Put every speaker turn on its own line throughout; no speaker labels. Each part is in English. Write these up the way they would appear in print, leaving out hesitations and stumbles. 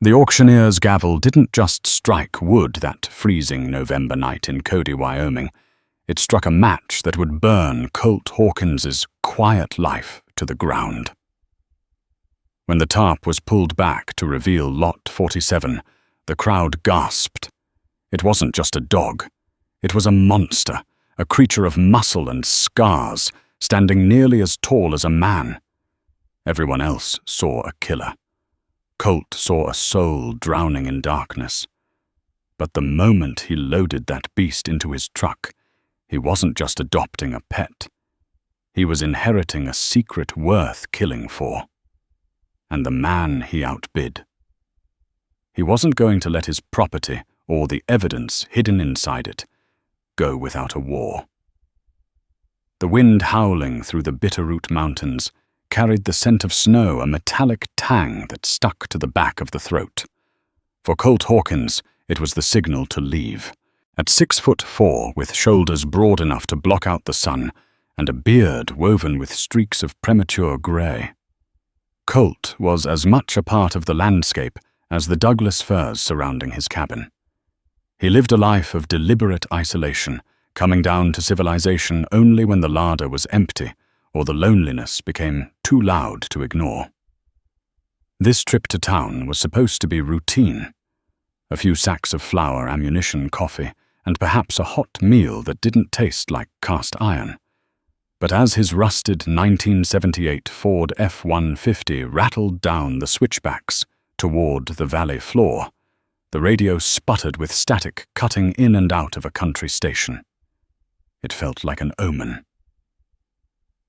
The auctioneer's gavel didn't just strike wood that freezing November night in Cody, Wyoming. It struck a match that would burn Colt Hawkins's quiet life to the ground. When the tarp was pulled back to reveal Lot 47, the crowd gasped. It wasn't just a dog. It was a monster, a creature of muscle and scars, standing nearly as tall as a man. Everyone else saw a killer. Colt saw a soul drowning in darkness. But the moment he loaded that beast into his truck, he wasn't just adopting a pet. He was inheriting a secret worth killing for. And the man he outbid. He wasn't going to let his property, or the evidence hidden inside it, go without a war. The wind howling through the Bitterroot Mountains carried the scent of snow, a metallic tang that stuck to the back of the throat. For Colt Hawkins, it was the signal to leave. At 6'4", with shoulders broad enough to block out the sun, and a beard woven with streaks of premature grey, Colt was as much a part of the landscape as the Douglas firs surrounding his cabin. He lived a life of deliberate isolation, coming down to civilization only when the larder was empty or the loneliness became too loud to ignore. This trip to town was supposed to be routine. A few sacks of flour, ammunition, coffee, and perhaps a hot meal that didn't taste like cast iron. But as his rusted 1978 Ford F-150 rattled down the switchbacks toward the valley floor, the radio sputtered with static cutting in and out of a country station. It felt like an omen.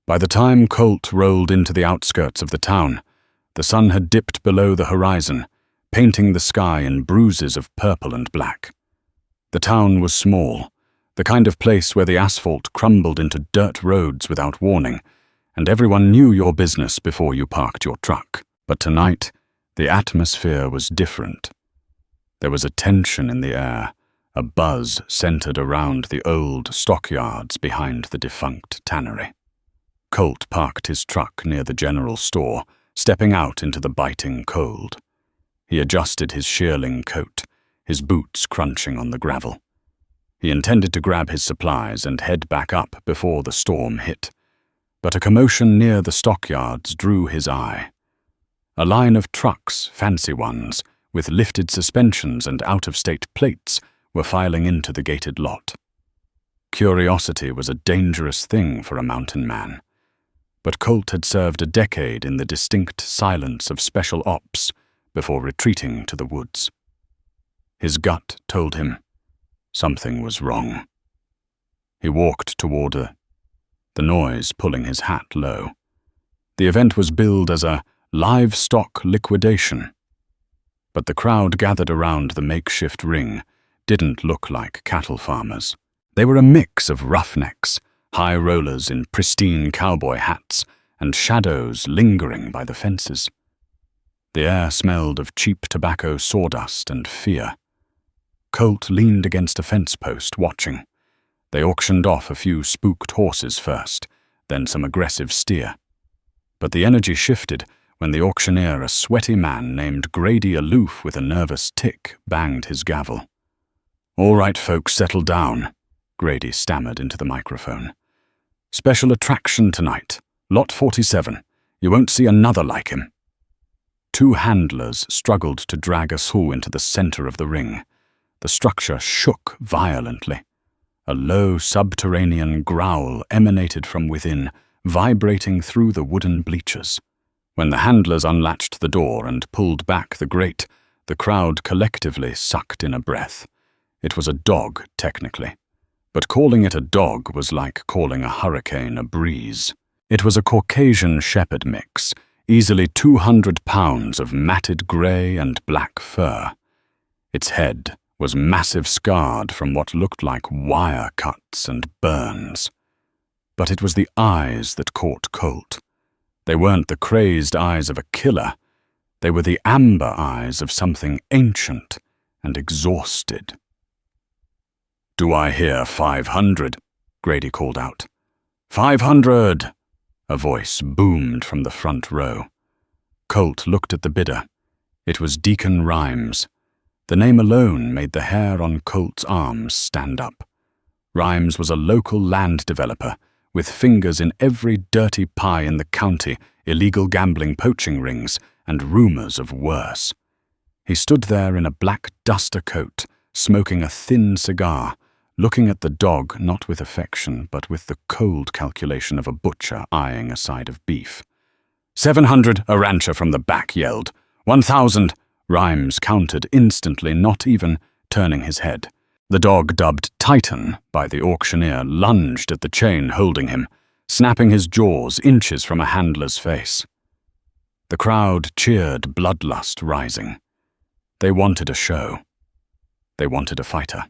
By the time Colt rolled into the outskirts of the town, the sun had dipped below the horizon, painting the sky in bruises of purple and black. The town was small, the kind of place where the asphalt crumbled into dirt roads without warning, and everyone knew your business before you parked your truck. But tonight, the atmosphere was different. There was a tension in the air, a buzz centered around the old stockyards behind the defunct tannery. Colt parked his truck near the general store, stepping out into the biting cold. He adjusted his shearling coat, his boots crunching on the gravel. He intended to grab his supplies and head back up before the storm hit. But a commotion near the stockyards drew his eye. A line of trucks, fancy ones, with lifted suspensions and out-of-state plates, were filing into the gated lot. Curiosity was a dangerous thing for a mountain man. But Colt had served a decade in the distinct silence of special ops before retreating to the woods. His gut told him something was wrong. He walked toward the noise pulling his hat low. The event was billed as a livestock liquidation. But the crowd gathered around the makeshift ring didn't look like cattle farmers. They were a mix of roughnecks, high rollers in pristine cowboy hats, and shadows lingering by the fences. The air smelled of cheap tobacco sawdust and fear. Colt leaned against a fence post, watching. They auctioned off a few spooked horses first, then some aggressive steer. But the energy shifted when the auctioneer, a sweaty man named Grady Aloof with a nervous tick, banged his gavel. "All right, folks, settle down," Grady stammered into the microphone. "Special attraction tonight, Lot 47. You won't see another like him." Two handlers struggled to drag a Sioux into the center of the ring. The structure shook violently. A low subterranean growl emanated from within, vibrating through the wooden bleachers. When the handlers unlatched the door and pulled back the grate, the crowd collectively sucked in a breath. It was a dog, technically. But calling it a dog was like calling a hurricane a breeze. It was a Caucasian shepherd mix, easily 200 pounds of matted grey and black fur. Its head was massive, scarred from what looked like wire cuts and burns. But it was the eyes that caught Colt. They weren't the crazed eyes of a killer. They were the amber eyes of something ancient and exhausted. "Do I hear 500? Grady called out. 500! A voice boomed from the front row. Colt looked at the bidder. It was Deacon Rhymes. The name alone made the hair on Colt's arms stand up. Rhymes was a local land developer, with fingers in every dirty pie in the county, illegal gambling poaching rings, and rumors of worse. He stood there in a black duster coat, smoking a thin cigar, looking at the dog not with affection but with the cold calculation of a butcher eyeing a side of beef. 700, a rancher from the back yelled. 1,000, Rhymes counted instantly, not even turning his head. The dog, dubbed Titan by the auctioneer, lunged at the chain holding him, snapping his jaws inches from a handler's face. The crowd cheered, bloodlust rising. They wanted a show. They wanted a fighter.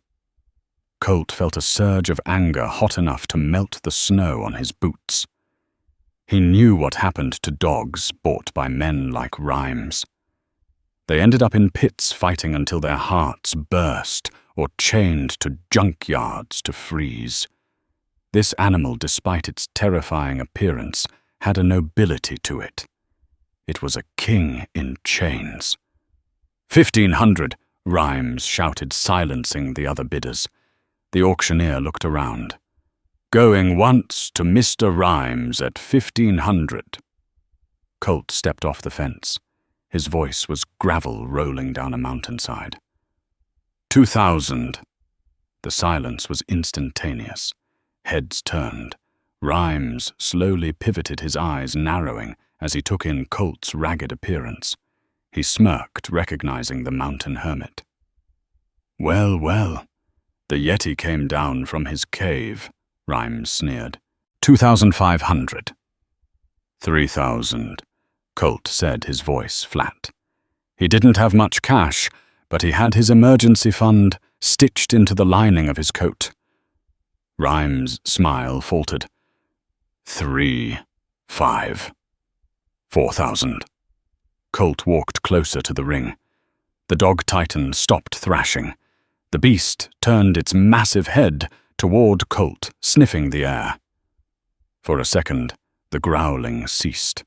Colt felt a surge of anger hot enough to melt the snow on his boots. He knew what happened to dogs bought by men like Rhymes. They ended up in pits fighting until their hearts burst or chained to junkyards to freeze. This animal, despite its terrifying appearance, had a nobility to it. It was a king in chains. 1,500, Rhymes shouted, silencing the other bidders. The auctioneer looked around. Going once to Mr. Rhymes at 1,500. Colt stepped off the fence. His voice was gravel rolling down a mountainside. 2,000. The silence was instantaneous. Heads turned. Rhymes slowly pivoted, his eyes narrowing as he took in Colt's ragged appearance. He smirked, recognizing the mountain hermit. Well, well, the Yeti came down from his cave, Rhymes sneered. 2,500. 3,000, Colt said, his voice flat. He didn't have much cash, but he had his emergency fund stitched into the lining of his coat. Rhymes' smile faltered. 3, 5, 4,000. Colt walked closer to the ring. The dog Titan stopped thrashing. The beast turned its massive head toward Colt, sniffing the air. For a second, the growling ceased.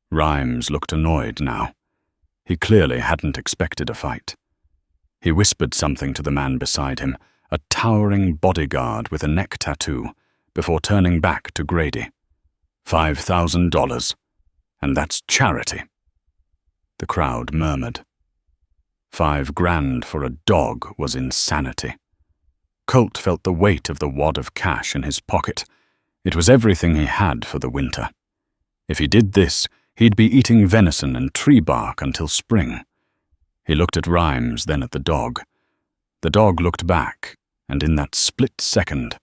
Rhymes looked annoyed now. He clearly hadn't expected a fight. He whispered something to the man beside him, a towering bodyguard with a neck tattoo, before turning back to Grady. $5,000. And that's charity. The crowd murmured. $5,000 for a dog was insanity. Colt felt the weight of the wad of cash in his pocket. It was everything he had for the winter. If he did this, he'd be eating venison and tree bark until spring. He looked at Rhymes, then at the dog. The dog looked back, and in that split second,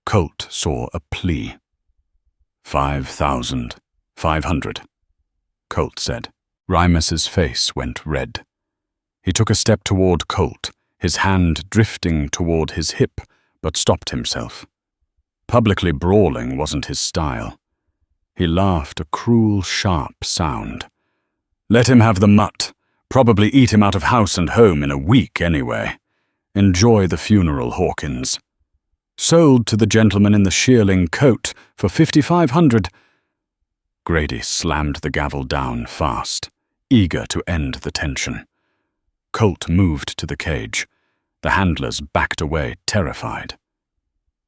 Colt saw a plea. 5,500, Colt said. Rhymes's face went red. He took a step toward Colt, his hand drifting toward his hip, but stopped himself. Publicly brawling wasn't his style. He laughed, a cruel, sharp sound. Let him have the mutt. Probably eat him out of house and home in a week anyway. Enjoy the funeral, Hawkins. Sold to the gentleman in the shearling coat for 5,500. Grady slammed the gavel down fast, eager to end the tension. Colt moved to the cage. The handlers backed away, terrified.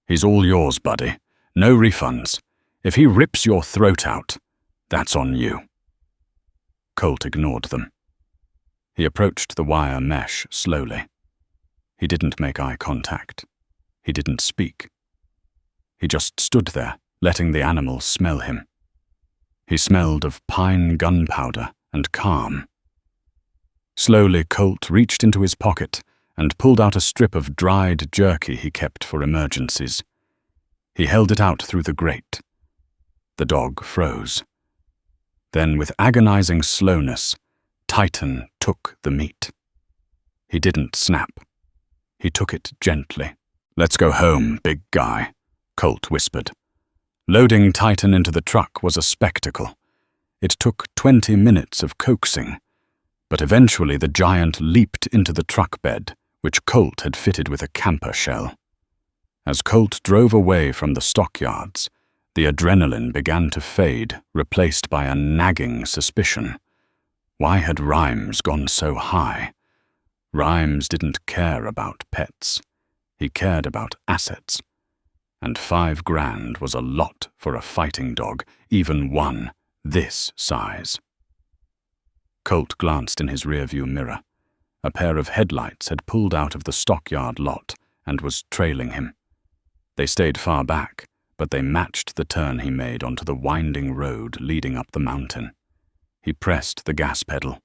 He's all yours, buddy. No refunds. If he rips your throat out, that's on you. Colt ignored them. He approached the wire mesh slowly. He didn't make eye contact. He didn't speak. He just stood there, letting the animal smell him. He smelled of pine gunpowder and calm. Slowly, Colt reached into his pocket and pulled out a strip of dried jerky he kept for emergencies. He held it out through the grate. The dog froze. Then, with agonizing slowness, Titan took the meat. He didn't snap. He took it gently. Let's go home, big guy, Colt whispered. Loading Titan into the truck was a spectacle. It took 20 minutes of coaxing, but eventually the giant leaped into the truck bed, which Colt had fitted with a camper shell. As Colt drove away from the stockyards, the adrenaline began to fade, replaced by a nagging suspicion. Why had Rhymes gone so high? Rhymes didn't care about pets. He cared about assets. And $5,000 was a lot for a fighting dog, even one this size. Colt glanced in his rearview mirror. A pair of headlights had pulled out of the stockyard lot and was trailing him. They stayed far back, but they matched the turn he made onto the winding road leading up the mountain. He pressed the gas pedal.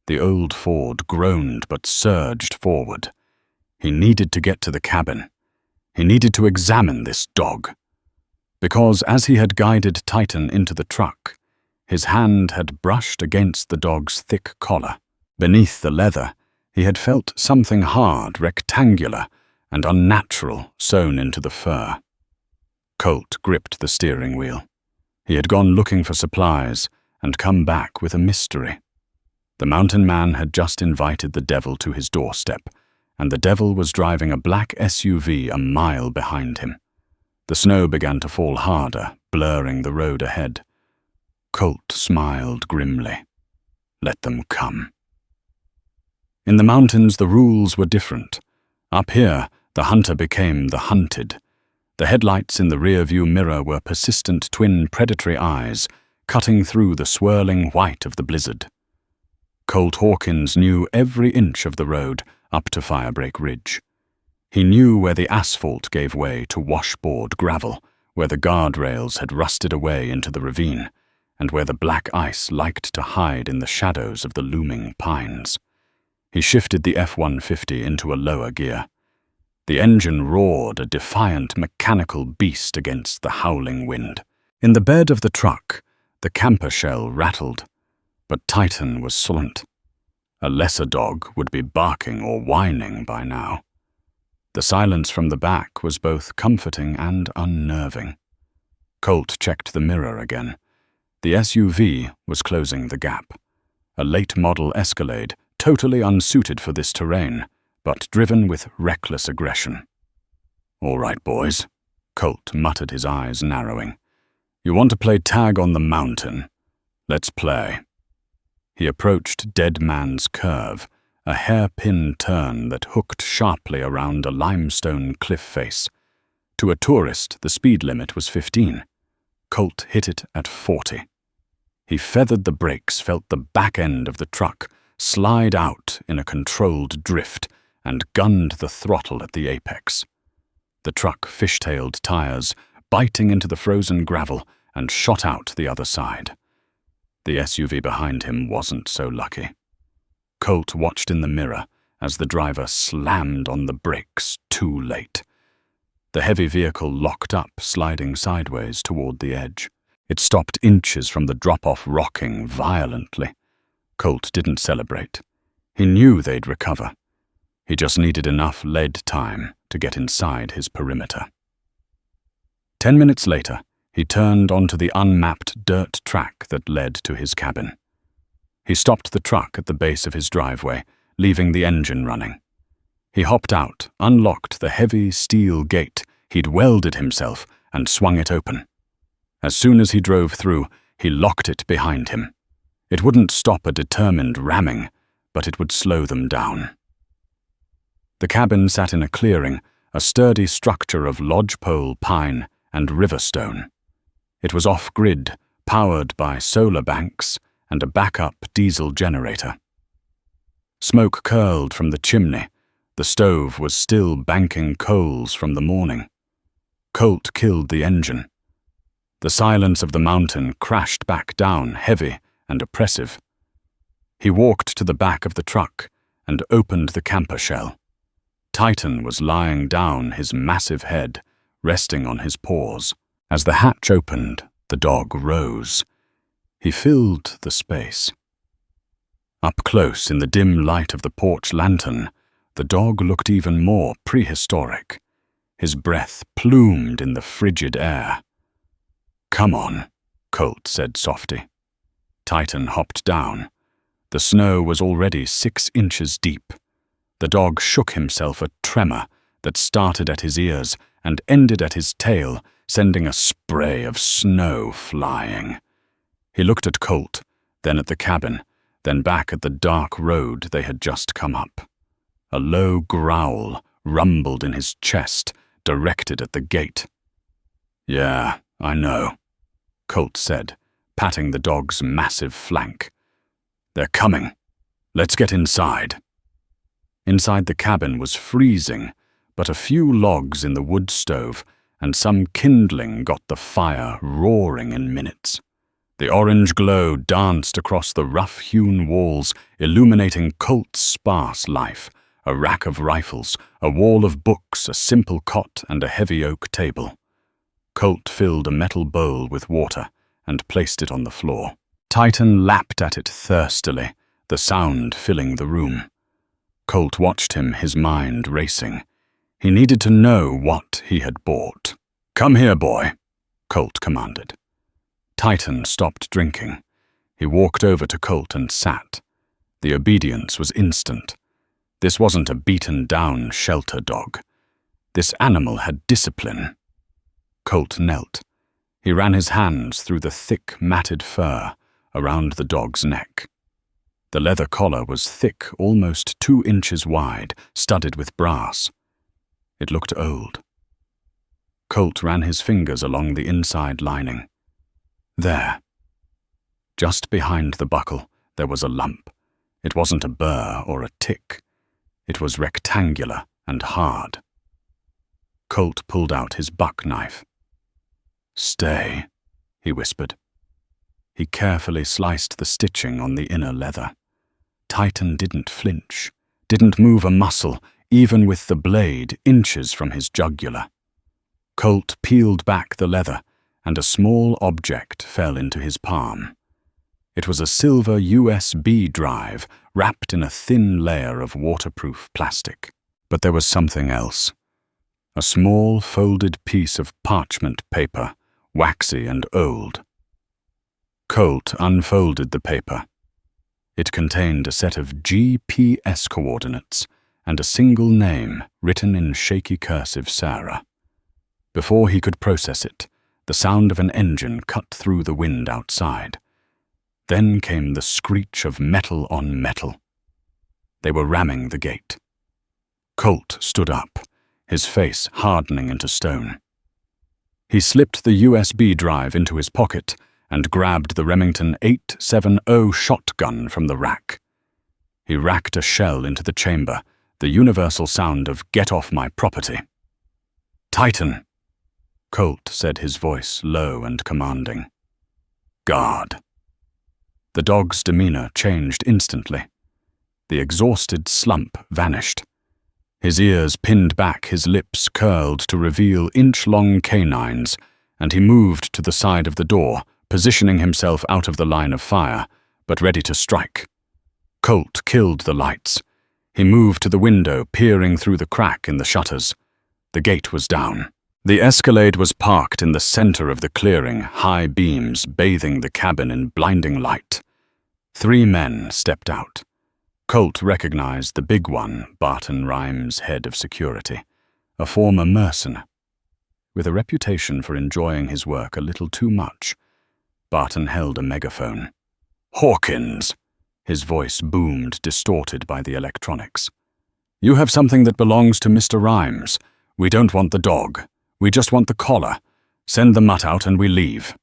The old Ford groaned but surged forward. He needed to get to the cabin. He needed to examine this dog. Because as he had guided Titan into the truck, his hand had brushed against the dog's thick collar. Beneath the leather, he had felt something hard, rectangular, and unnatural sewn into the fur. Colt gripped the steering wheel. He had gone looking for supplies and come back with a mystery. The mountain man had just invited the devil to his doorstep, and the devil was driving a black SUV a mile behind him. The snow began to fall harder, blurring the road ahead. Colt smiled grimly. Let them come. In the mountains, the rules were different. Up here, the hunter became the hunted. The headlights in the rear-view mirror were persistent twin predatory eyes, cutting through the swirling white of the blizzard. Colt Hawkins knew every inch of the road up to Firebreak Ridge. He knew where the asphalt gave way to washboard gravel, where the guardrails had rusted away into the ravine, and where the black ice liked to hide in the shadows of the looming pines. He shifted the F-150 into a lower gear. The engine roared, a defiant mechanical beast against the howling wind. In the bed of the truck, the camper shell rattled, but Titan was silent. A lesser dog would be barking or whining by now. The silence from the back was both comforting and unnerving. Colt checked the mirror again. The SUV was closing the gap. A late-model Escalade, totally unsuited for this terrain, but driven with reckless aggression. "All right, boys," Colt muttered, his eyes narrowing. "You want to play tag on the mountain? Let's play." He approached Dead Man's Curve, a hairpin turn that hooked sharply around a limestone cliff face. To a tourist, the speed limit was 15. Colt hit it at 40. He feathered the brakes, felt the back end of the truck slide out in a controlled drift, and gunned the throttle at the apex. The truck fishtailed tires, biting into the frozen gravel, and shot out the other side. The SUV behind him wasn't so lucky. Colt watched in the mirror as the driver slammed on the brakes too late. The heavy vehicle locked up, sliding sideways toward the edge. It stopped inches from the drop-off, rocking violently. Colt didn't celebrate. He knew they'd recover. He just needed enough lead time to get inside his perimeter. 10 minutes later, he turned onto the unmapped dirt track that led to his cabin. He stopped the truck at the base of his driveway, leaving the engine running. He hopped out, unlocked the heavy steel gate he'd welded himself, and swung it open. As soon as he drove through, he locked it behind him. It wouldn't stop a determined ramming, but it would slow them down. The cabin sat in a clearing, a sturdy structure of lodgepole pine and river stone. It was off-grid, powered by solar banks and a backup diesel generator. Smoke curled from the chimney. The stove was still banking coals from the morning. Colt killed the engine. The silence of the mountain crashed back down, heavy and oppressive. He walked to the back of the truck and opened the camper shell. Titan was lying down, his massive head resting on his paws. As the hatch opened, the dog rose. He filled the space. Up close, in the dim light of the porch lantern, the dog looked even more prehistoric. His breath plumed in the frigid air. "Come on," Colt said softly. Titan hopped down. The snow was already 6 inches deep. The dog shook himself, a tremor that started at his ears and ended at his tail, sending a spray of snow flying. He looked at Colt, then at the cabin, then back at the dark road they had just come up. A low growl rumbled in his chest, directed at the gate. "Yeah, I know," Colt said, patting the dog's massive flank. "They're coming. Let's get inside." Inside the cabin was freezing, but a few logs in the wood stove and some kindling got the fire roaring in minutes. The orange glow danced across the rough-hewn walls, illuminating Colt's sparse life: a rack of rifles, a wall of books, a simple cot, and a heavy oak table. Colt filled a metal bowl with water and placed it on the floor. Titan lapped at it thirstily, the sound filling the room. Colt watched him, his mind racing. He needed to know what he had bought. "Come here, boy," Colt commanded. Titan stopped drinking. He walked over to Colt and sat. The obedience was instant. This wasn't a beaten-down shelter dog. This animal had discipline. Colt knelt. He ran his hands through the thick, matted fur around the dog's neck. The leather collar was thick, almost 2 inches wide, studded with brass. It looked old. Colt ran his fingers along the inside lining. There. Just behind the buckle, there was a lump. It wasn't a burr or a tick. It was rectangular and hard. Colt pulled out his buck knife. "Stay," he whispered. He carefully sliced the stitching on the inner leather. Titan didn't flinch, didn't move a muscle, even with the blade inches from his jugular. Colt peeled back the leather, and a small object fell into his palm. It was a silver USB drive wrapped in a thin layer of waterproof plastic. But there was something else. A small folded piece of parchment paper, waxy and old. Colt unfolded the paper. It contained a set of GPS coordinates and a single name written in shaky cursive Sarah. Before he could process it, the sound of an engine cut through the wind outside. Then came the screech of metal on metal. They were ramming the gate. Colt stood up, his face hardening into stone. He slipped the USB drive into his pocket and grabbed the Remington 870 shotgun from the rack. He racked a shell into the chamber, the universal sound of "Get off my property." "Titan," Colt said, his voice low and commanding. "Guard." The dog's demeanor changed instantly. The exhausted slump vanished. His ears pinned back, his lips curled to reveal inch-long canines, and he moved to the side of the door, positioning himself out of the line of fire, but ready to strike. Colt killed the lights. He moved to the window, peering through the crack in the shutters. The gate was down. The Escalade was parked in the center of the clearing, high beams bathing the cabin in blinding light. 3 men stepped out. Colt recognized the big one, Barton Rhymes, head of security, a former mercenary. With a reputation for enjoying his work a little too much, Barton held a megaphone. "Hawkins!" His voice boomed, distorted by the electronics. "You have something that belongs to Mr. Rhymes. We don't want the dog. We just want the collar. Send the mutt out and we leave."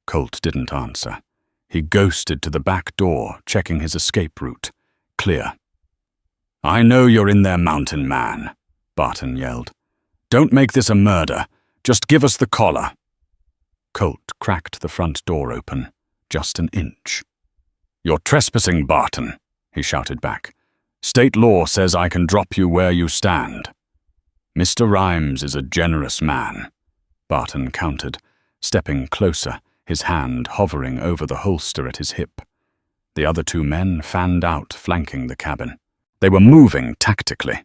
Colt didn't answer. He ghosted to the back door, checking his escape route. Clear. "I know you're in there, mountain man," Barton yelled. "Don't make this a murder. Just give us the collar." Colt cracked the front door open, just an inch. "You're trespassing, Barton," he shouted back. "State law says I can drop you where you stand." "Mr. Rhymes is a generous man," Barton countered, stepping closer, his hand hovering over the holster at his hip. The other 2 men fanned out, flanking the cabin. They were moving tactically.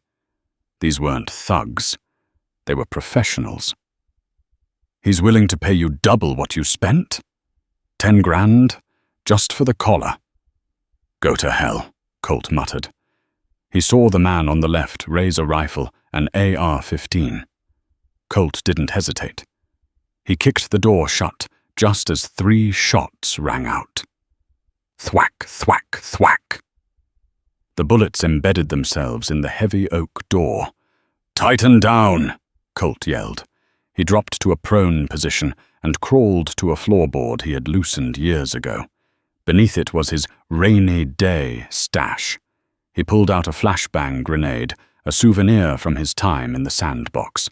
These weren't thugs. They were professionals. "He's willing to pay you double what you spent? 10 grand, just for the collar." "Go to hell," Colt muttered. He saw the man on the left raise a rifle, an AR-15. Colt didn't hesitate. He kicked the door shut just as 3 shots rang out. Thwack, thwack, thwack. The bullets embedded themselves in the heavy oak door. "Tighten down," Colt yelled. He dropped to a prone position and crawled to a floorboard he had loosened years ago. Beneath it was his rainy day stash. He pulled out a flashbang grenade, a souvenir from his time in the sandbox.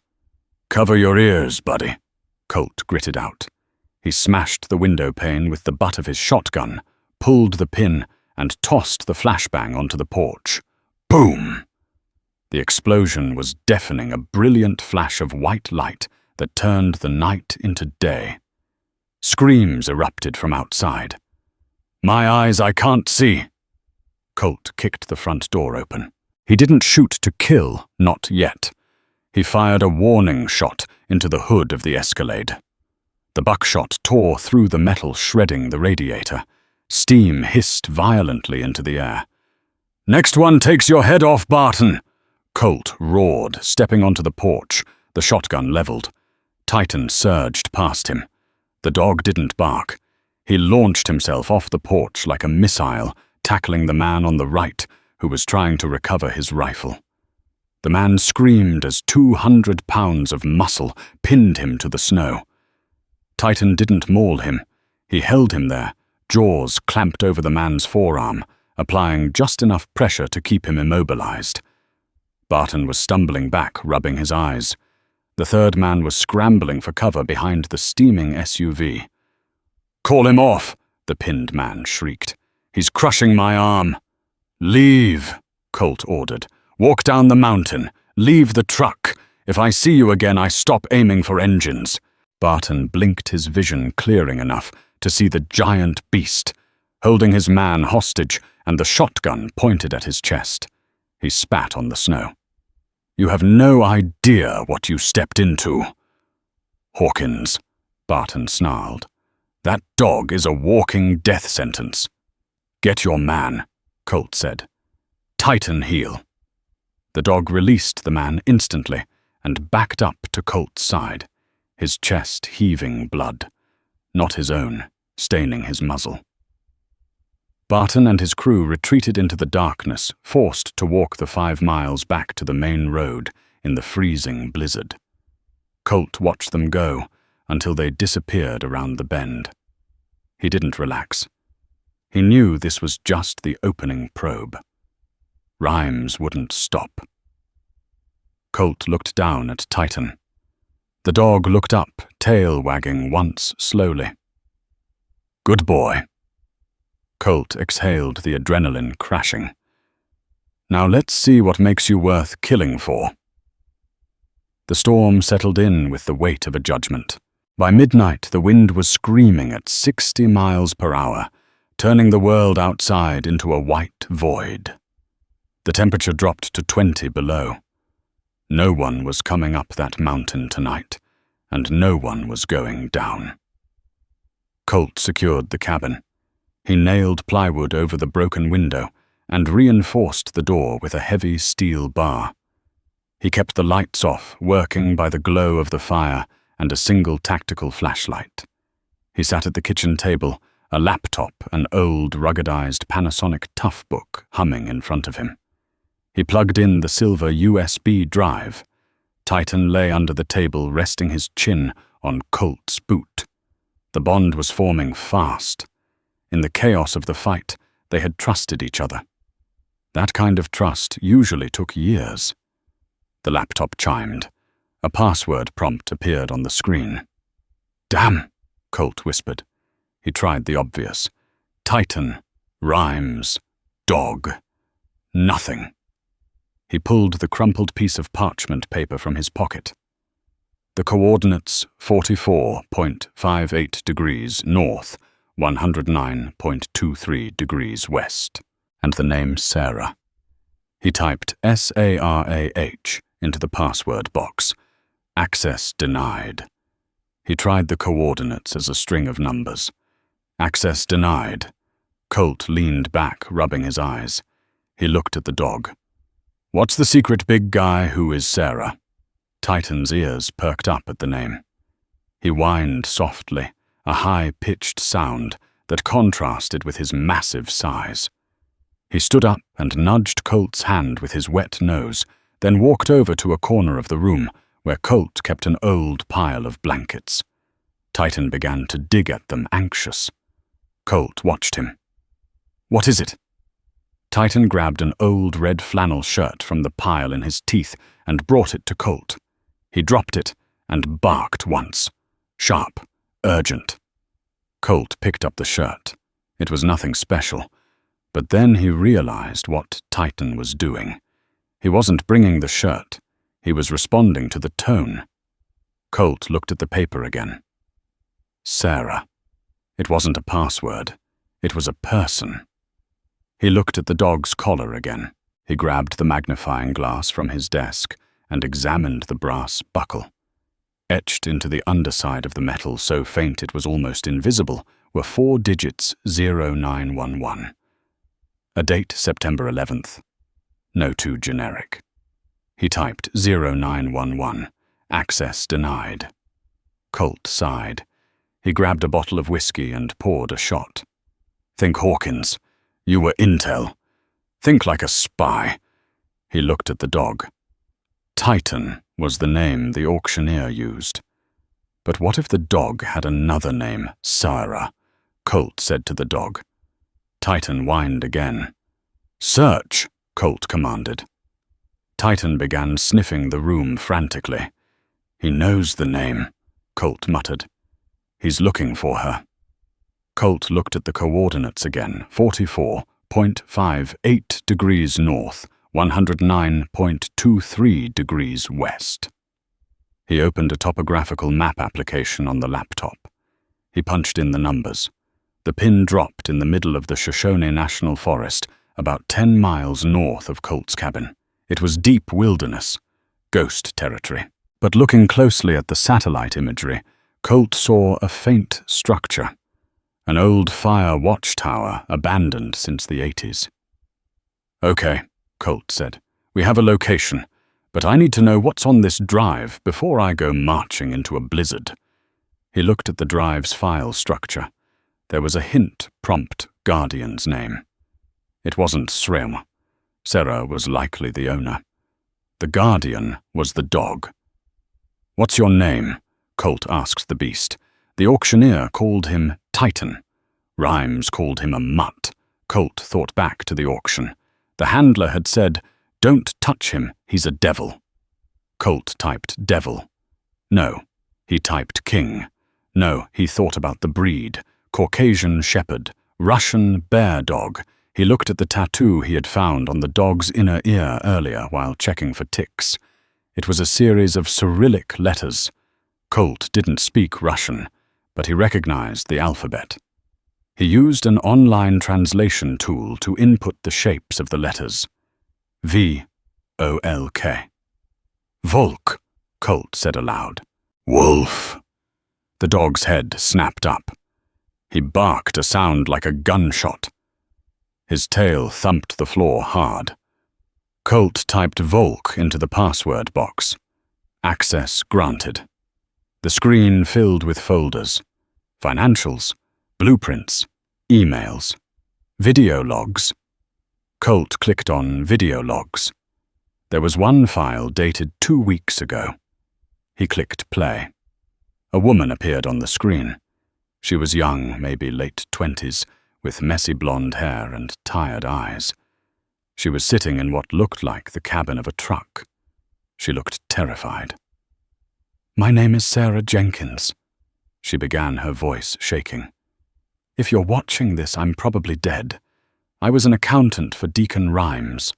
"Cover your ears, buddy," Colt gritted out. He smashed the window pane with the butt of his shotgun, pulled the pin, and tossed the flashbang onto the porch. Boom! The explosion was deafening, a brilliant flash of white light that turned the night into day. Screams erupted from outside. "My eyes, I can't see!" Colt kicked the front door open. He didn't shoot to kill, not yet. He fired a warning shot into the hood of the Escalade. The buckshot tore through the metal, shredding the radiator. Steam hissed violently into the air. "Next one takes your head off, Barton!" Colt roared, stepping onto the porch, the shotgun leveled. Titan surged past him. The dog didn't bark. He launched himself off the porch like a missile, tackling the man on the right, who was trying to recover his rifle. The man screamed as 200 pounds of muscle pinned him to the snow. Titan didn't maul him. He held him there, jaws clamped over the man's forearm, applying just enough pressure to keep him immobilized. Barton was stumbling back, rubbing his eyes. The third man was scrambling for cover behind the steaming SUV. "Call him off," the pinned man shrieked. "He's crushing my arm." "Leave," Colt ordered. "Walk down the mountain. Leave the truck. If I see you again, I stop aiming for engines." Barton blinked, his vision clearing enough to see the giant beast, holding his man hostage and the shotgun pointed at his chest. He spat on the snow. "You have no idea what you stepped into." "Hawkins," Barton snarled. "That dog is a walking death sentence." "Get your man," Colt said. "Tighten heel." The dog released the man instantly and backed up to Colt's side, his chest heaving blood, not his own, staining his muzzle. Barton and his crew retreated into the darkness, forced to walk the 5 miles back to the main road in the freezing blizzard. Colt watched them go until they disappeared around the bend. He didn't relax. He knew this was just the opening probe. Rhymes wouldn't stop. Colt looked down at Titan. The dog looked up, tail wagging once slowly. "Good boy." Colt exhaled, the adrenaline crashing. "Now let's see what makes you worth killing for." The storm settled in with the weight of a judgment. By midnight, the wind was screaming at 60 miles per hour, turning the world outside into a white void. The temperature dropped to 20 below. No one was coming up that mountain tonight, and no one was going down. Colt secured the cabin. He nailed plywood over the broken window and reinforced the door with a heavy steel bar. He kept the lights off, working by the glow of the fire and a single tactical flashlight. He sat at the kitchen table, a laptop, an old, ruggedized Panasonic Toughbook humming in front of him. He plugged in the silver USB drive. Titan lay under the table, resting his chin on Colt's boot. The bond was forming fast. In the chaos of the fight, they had trusted each other. That kind of trust usually took years. The laptop chimed. A password prompt appeared on the screen. "Damn," Colt whispered. He tried the obvious. Titan, rhymes, dog, nothing. He pulled the crumpled piece of parchment paper from his pocket. The coordinates 44.58 degrees north, 109.23 degrees west, and the name Sarah. He typed SARAH into the password box. Access denied. He tried the coordinates as a string of numbers. Access denied. Colt leaned back, rubbing his eyes. He looked at the dog. "What's the secret, big guy? Who is Sarah?" Titan's ears perked up at the name. He whined softly, a high-pitched sound that contrasted with his massive size. He stood up and nudged Colt's hand with his wet nose, then walked over to a corner of the room where Colt kept an old pile of blankets. Titan began to dig at them, anxious. Colt watched him. "What is it?" Titan grabbed an old red flannel shirt from the pile in his teeth and brought it to Colt. He dropped it and barked once. Sharp, urgent. Colt picked up the shirt. It was nothing special, but then he realized what Titan was doing. He wasn't bringing the shirt. He was responding to the tone. Colt looked at the paper again. Sarah. It wasn't a password. It was a person. He looked at the dog's collar again. He grabbed the magnifying glass from his desk and examined the brass buckle. Etched into the underside of the metal so faint it was almost invisible were 4 digits 0911. A date September 11th. No too generic. He typed 0911. Access denied. Colt sighed. He grabbed a bottle of whiskey and poured a shot. "Think Hawkins. You were intel. Think like a spy." He looked at the dog. Titan was the name the auctioneer used. But what if the dog had another name, Sarah? Colt said to the dog. Titan whined again. "Search," Colt commanded. Titan began sniffing the room frantically. "He knows the name," Colt muttered. "He's looking for her." Colt looked at the coordinates again, 44.58 degrees north, 109.23 degrees west. He opened a topographical map application on the laptop. He punched in the numbers. The pin dropped in the middle of the Shoshone National Forest, about 10 miles north of Colt's cabin. It was deep wilderness, ghost territory. But looking closely at the satellite imagery, Colt saw a faint structure. An old fire watchtower abandoned since the 80s. "Okay," Colt said. "We have a location, but I need to know what's on this drive before I go marching into a blizzard." He looked at the drive's file structure. There was a hint prompt Guardian's name. It wasn't Srem. Sarah was likely the owner. The Guardian was the dog. "What's your name?" Colt asked the beast. The auctioneer called him Titan. Rhymes called him a mutt. Colt thought back to the auction. The handler had said, "Don't touch him, he's a devil." Colt typed devil. No, he typed king. No, he thought about the breed. Caucasian shepherd, Russian bear dog. He looked at the tattoo he had found on the dog's inner ear earlier while checking for ticks. It was a series of Cyrillic letters. Colt didn't speak Russian, but he recognized the alphabet. He used an online translation tool to input the shapes of the letters. V-O-L-K. "Volk," Colt said aloud. "Wolf." The dog's head snapped up. He barked a sound like a gunshot. His tail thumped the floor hard. Colt typed Volk into the password box. Access granted. The screen filled with folders. Financials, blueprints, emails, video logs. Colt clicked on video logs. There was one file dated 2 weeks ago. He clicked play. A woman appeared on the screen. She was young, maybe late 20s, with messy blonde hair and tired eyes. She was sitting in what looked like the cabin of a truck. She looked terrified. "My name is Sarah Jenkins," she began, her voice shaking. "If you're watching this, I'm probably dead. I was an accountant for Deacon Rhymes.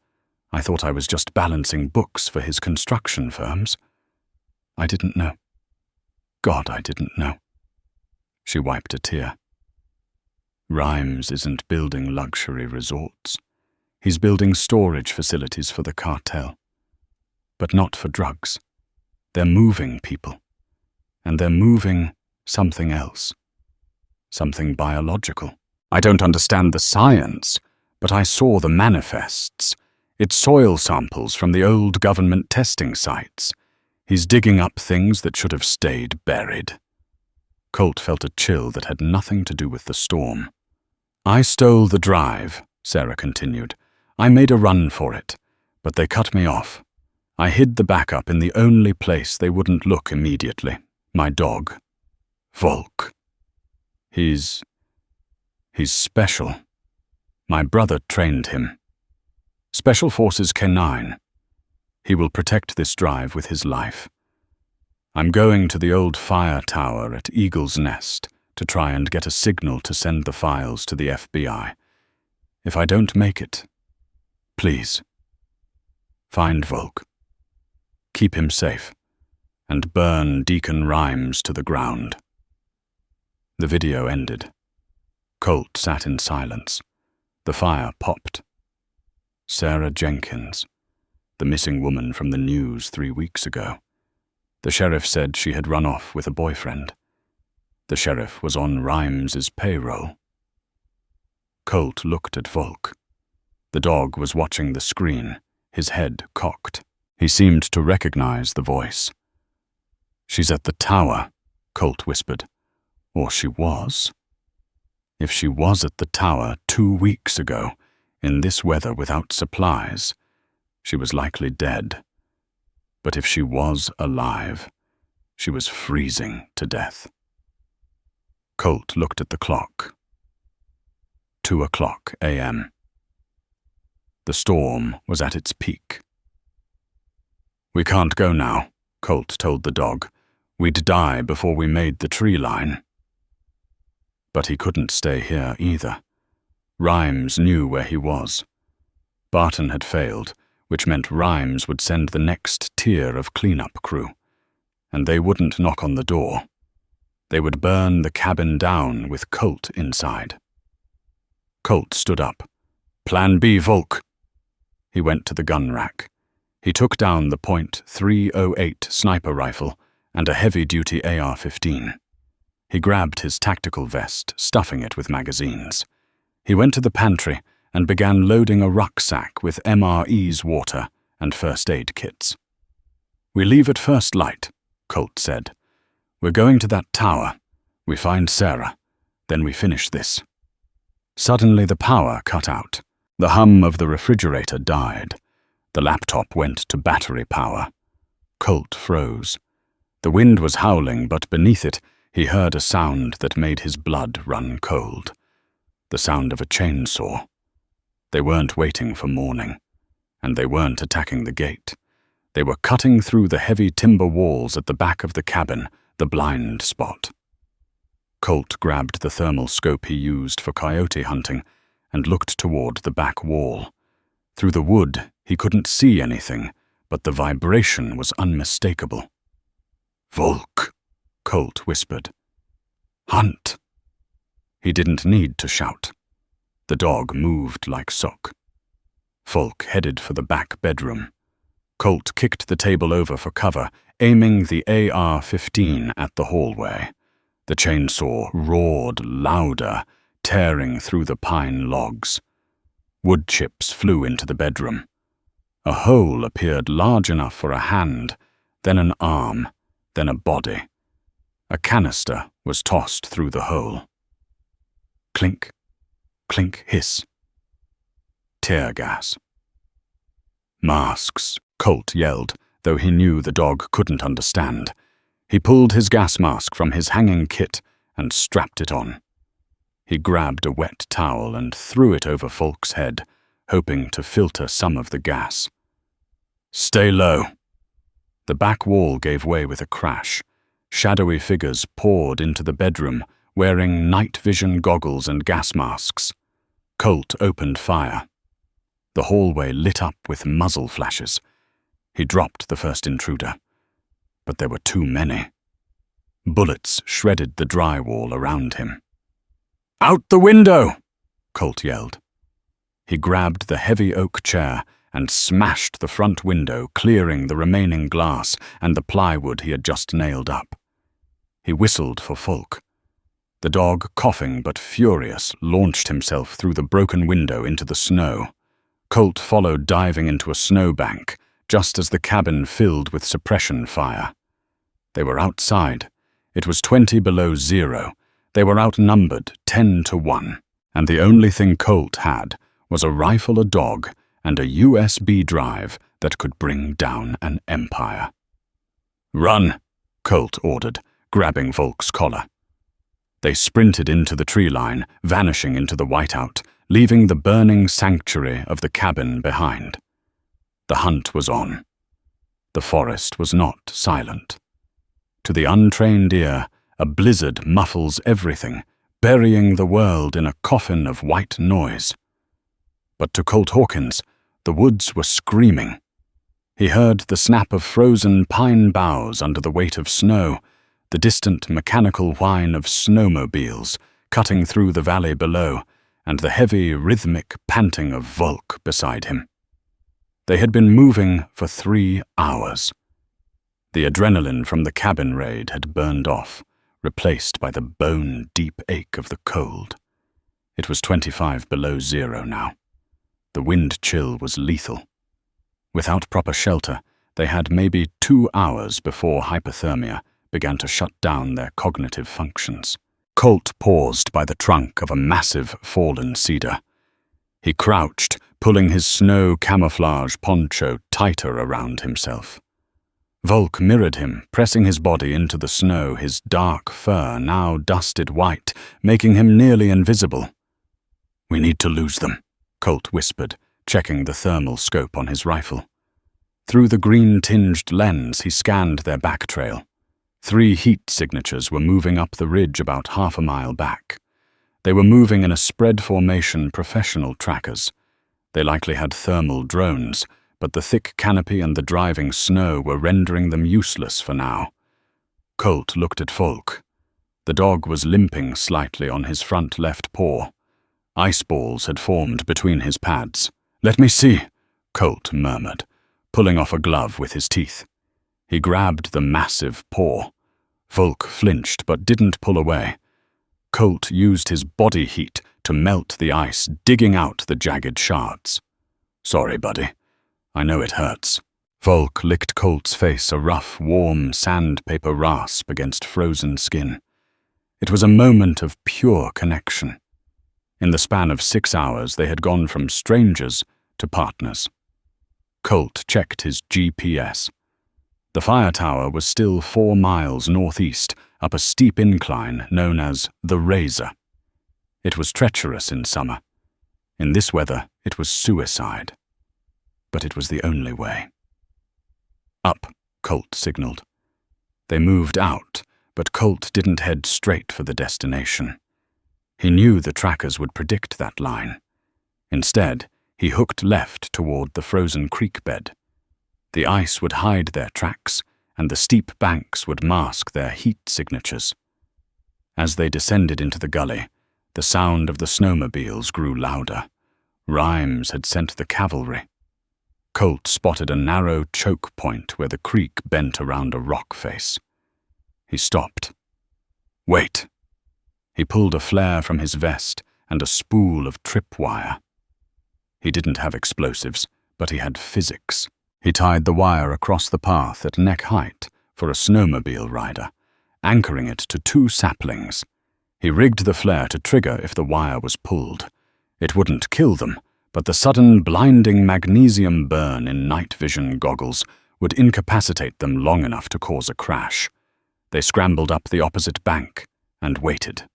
I thought I was just balancing books for his construction firms. I didn't know. God, I didn't know." She wiped a tear. "Rhymes isn't building luxury resorts. He's building storage facilities for the cartel. But not for drugs. They're moving people. And they're moving something else. Something biological. I don't understand the science, but I saw the manifests. It's soil samples from the old government testing sites. He's digging up things that should have stayed buried." Colt felt a chill that had nothing to do with the storm. "I stole the drive," Sarah continued. "I made a run for it, but they cut me off. I hid the backup in the only place they wouldn't look immediately. My dog. Volk. He's special. My brother trained him. Special Forces K9. He will protect this drive with his life. I'm going to the old fire tower at Eagle's Nest to try and get a signal to send the files to the FBI. If I don't make it, please, find Volk. Keep him safe, and burn Deacon Rhymes to the ground." The video ended. Colt sat in silence. The fire popped. Sarah Jenkins, the missing woman from the news 3 weeks ago. The sheriff said she had run off with a boyfriend. The sheriff was on Rhymes's payroll. Colt looked at Volk. The dog was watching the screen, his head cocked. He seemed to recognize the voice. "She's at the tower," Colt whispered. "Or she was. If she was at the tower 2 weeks ago, in this weather without supplies, she was likely dead. But if she was alive, she was freezing to death." Colt looked at the clock. 2:00 a.m. The storm was at its peak. "We can't go now," Colt told the dog. "We'd die before we made the tree line." But he couldn't stay here either. Rhymes knew where he was. Barton had failed, which meant Rhymes would send the next tier of cleanup crew. And they wouldn't knock on the door. They would burn the cabin down with Colt inside. Colt stood up. "Plan B, Volk." He went to the gun rack. He took down the .308 sniper rifle and a heavy-duty AR-15. He grabbed his tactical vest, stuffing it with magazines. He went to the pantry and began loading a rucksack with MRE's water and first aid kits. "We leave at first light," Colt said. "We're going to that tower. We find Sarah. Then we finish this." Suddenly the power cut out. The hum of the refrigerator died. The laptop went to battery power. Colt froze. The wind was howling, but beneath it, he heard a sound that made his blood run cold. The sound of a chainsaw. They weren't waiting for morning, and they weren't attacking the gate. They were cutting through the heavy timber walls at the back of the cabin, the blind spot. Colt grabbed the thermal scope he used for coyote hunting and looked toward the back wall. Through the wood, he couldn't see anything, but the vibration was unmistakable. "Volk," Colt whispered. "Hunt." He didn't need to shout. The dog moved like sock. Volk headed for the back bedroom. Colt kicked the table over for cover, aiming the AR-15 at the hallway. The chainsaw roared louder, tearing through the pine logs. Wood chips flew into the bedroom. A hole appeared large enough for a hand, then an arm, then a body. A canister was tossed through the hole. Clink, clink, hiss. Tear gas. "Masks," Colt yelled, though he knew the dog couldn't understand. He pulled his gas mask from his hanging kit and strapped it on. He grabbed a wet towel and threw it over Volk's head, hoping to filter some of the gas. "Stay low." The back wall gave way with a crash. Shadowy figures poured into the bedroom, wearing night vision goggles and gas masks. Colt opened fire. The hallway lit up with muzzle flashes. He dropped the first intruder. But there were too many. Bullets shredded the drywall around him. "Out the window!" Colt yelled. He grabbed the heavy oak chair and smashed the front window, clearing the remaining glass and the plywood he had just nailed up. He whistled for Volk. The dog, coughing but furious, launched himself through the broken window into the snow. Colt followed, diving into a snowbank, just as the cabin filled with suppression fire. They were outside. It was 20 below zero. They were outnumbered 10 to 1. and the only thing Colt had was a rifle, a dog, and a USB drive that could bring down an empire. "Run," Colt ordered, grabbing Volk's collar. They sprinted into the tree line, vanishing into the whiteout, leaving the burning sanctuary of the cabin behind. The hunt was on. The forest was not silent. To the untrained ear, a blizzard muffles everything, burying the world in a coffin of white noise. But to Colt Hawkins, the woods were screaming. He heard the snap of frozen pine boughs under the weight of snow, the distant mechanical whine of snowmobiles cutting through the valley below, and the heavy, rhythmic panting of Volk beside him. They had been moving for 3 hours. The adrenaline from the cabin raid had burned off, replaced by the bone-deep ache of the cold. It was 25 below zero now. The wind chill was lethal. Without proper shelter, they had maybe 2 hours before hypothermia began to shut down their cognitive functions. Colt paused by the trunk of a massive fallen cedar. He crouched, pulling his snow camouflage poncho tighter around himself. Volk mirrored him, pressing his body into the snow, his dark fur now dusted white, making him nearly invisible. "We need to lose them," Colt whispered, checking the thermal scope on his rifle. Through the green-tinged lens, he scanned their back trail. 3 heat signatures were moving up the ridge about half a mile back. They were moving in a spread formation, professional trackers. They likely had thermal drones, but the thick canopy and the driving snow were rendering them useless for now. Colt looked at Volk. The dog was limping slightly on his front left paw. Ice balls had formed between his pads. "Let me see," Colt murmured, pulling off a glove with his teeth. He grabbed the massive paw. Volk flinched but didn't pull away. Colt used his body heat to melt the ice, digging out the jagged shards. "Sorry, buddy. I know it hurts." Volk licked Colt's face, a rough, warm sandpaper rasp against frozen skin. It was a moment of pure connection. In the span of 6 hours, they had gone from strangers to partners. Colt checked his GPS. The fire tower was still 4 miles northeast, up a steep incline known as the Razor. It was treacherous in summer. In this weather, it was suicide. But it was the only way. "Up," Colt signaled. They moved out, but Colt didn't head straight for the destination. He knew the trackers would predict that line. Instead, he hooked left toward the frozen creek bed. The ice would hide their tracks, and the steep banks would mask their heat signatures. As they descended into the gully, the sound of the snowmobiles grew louder. Rhymes had sent the cavalry. Colt spotted a narrow choke point where the creek bent around a rock face. He stopped. "Wait." He pulled a flare from his vest and a spool of tripwire. He didn't have explosives, but he had physics. He tied the wire across the path at neck height for a snowmobile rider, anchoring it to 2 saplings. He rigged the flare to trigger if the wire was pulled. It wouldn't kill them, but the sudden blinding magnesium burn in night vision goggles would incapacitate them long enough to cause a crash. They scrambled up the opposite bank and waited.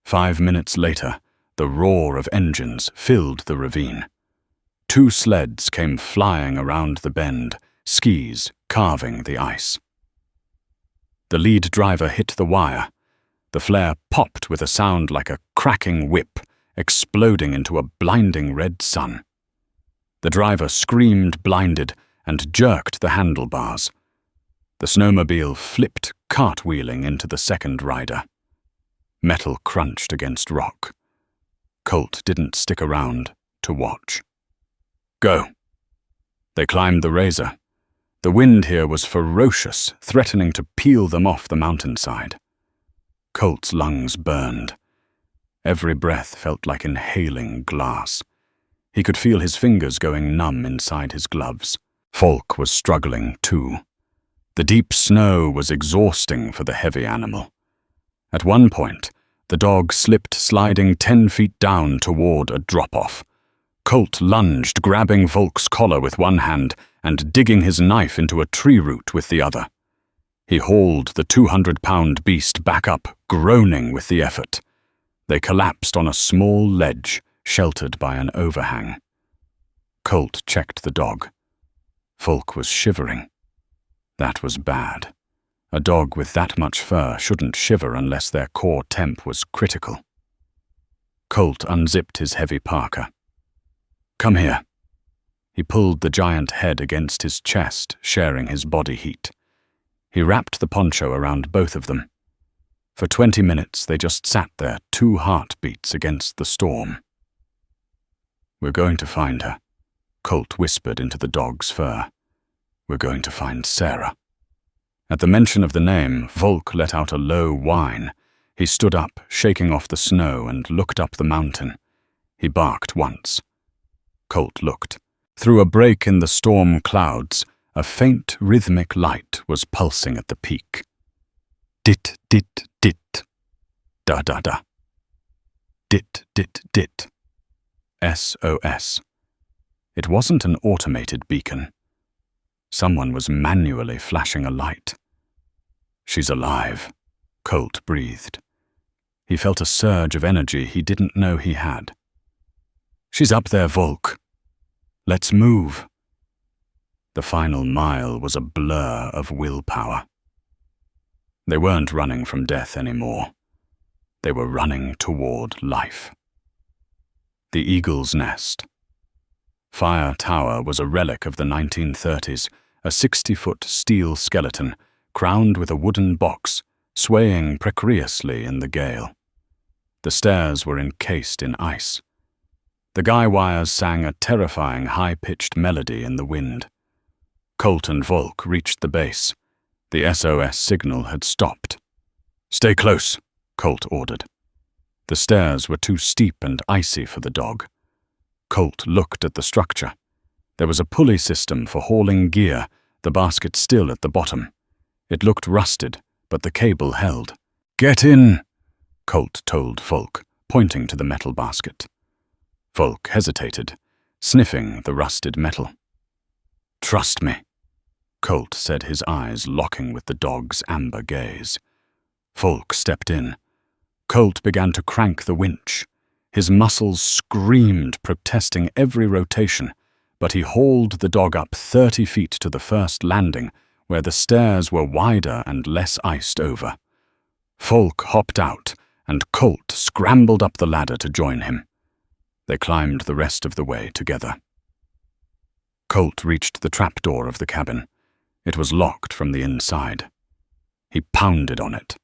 5 minutes later, the roar of engines filled the ravine. 2 sleds came flying around the bend, skis carving the ice. The lead driver hit the wire. The flare popped with a sound like a cracking whip, exploding into a blinding red sun. The driver screamed, blinded, and jerked the handlebars. The snowmobile flipped, cartwheeling into the second rider. Metal crunched against rock. Colt didn't stick around to watch. "Go." They climbed the Razor. The wind here was ferocious, threatening to peel them off the mountainside. Colt's lungs burned. Every breath felt like inhaling glass. He could feel his fingers going numb inside his gloves. Volk was struggling too. The deep snow was exhausting for the heavy animal. At one point, The dog slipped, sliding 10 feet down toward a drop-off. Colt lunged, grabbing Volk's collar with one hand and digging his knife into a tree root with the other. He hauled the 200-pound beast back up, groaning with the effort. They collapsed on a small ledge, sheltered by an overhang. Colt checked the dog. Volk was shivering. That was bad. A dog with that much fur shouldn't shiver unless their core temp was critical. Colt unzipped his heavy parka. "Come here." He pulled the giant head against his chest, sharing his body heat. He wrapped the poncho around both of them. For 20 minutes, they just sat there, 2 heartbeats against the storm. "We're going to find her," Colt whispered into the dog's fur. "We're going to find Sarah." At the mention of the name, Volk let out a low whine. He stood up, shaking off the snow, and looked up the mountain. He barked once. Colt looked. Through a break in the storm clouds, a faint, rhythmic light was pulsing at the peak. Dit, dit, dit. Da, da, da. Dit, dit, dit. SOS. It wasn't an automated beacon. Someone was manually flashing a light. "She's alive," Colt breathed. He felt a surge of energy he didn't know he had. "She's up there, Volk. Let's move." The final mile was a blur of willpower. They weren't running from death anymore. They were running toward life. The Eagle's Nest. Fire Tower was a relic of the 1930s, a 60-foot steel skeleton, crowned with a wooden box, swaying precariously in the gale. The stairs were encased in ice. The guy wires sang a terrifying high-pitched melody in the wind. Colt and Volk reached the base. The SOS signal had stopped. "Stay close," Colt ordered. The stairs were too steep and icy for the dog. Colt looked at the structure. There was a pulley system for hauling gear, the basket still at the bottom. It looked rusted, but the cable held. "Get in," Colt told Volk, pointing to the metal basket. Volk hesitated, sniffing the rusted metal. "Trust me," Colt said, his eyes locking with the dog's amber gaze. Volk stepped in. Colt began to crank the winch. His muscles screamed, protesting every rotation, but he hauled the dog up 30 feet to the first landing, where the stairs were wider and less iced over. Volk hopped out, and Colt scrambled up the ladder to join him. They climbed the rest of the way together. Colt reached the trapdoor of the cabin. It was locked from the inside. He pounded on it.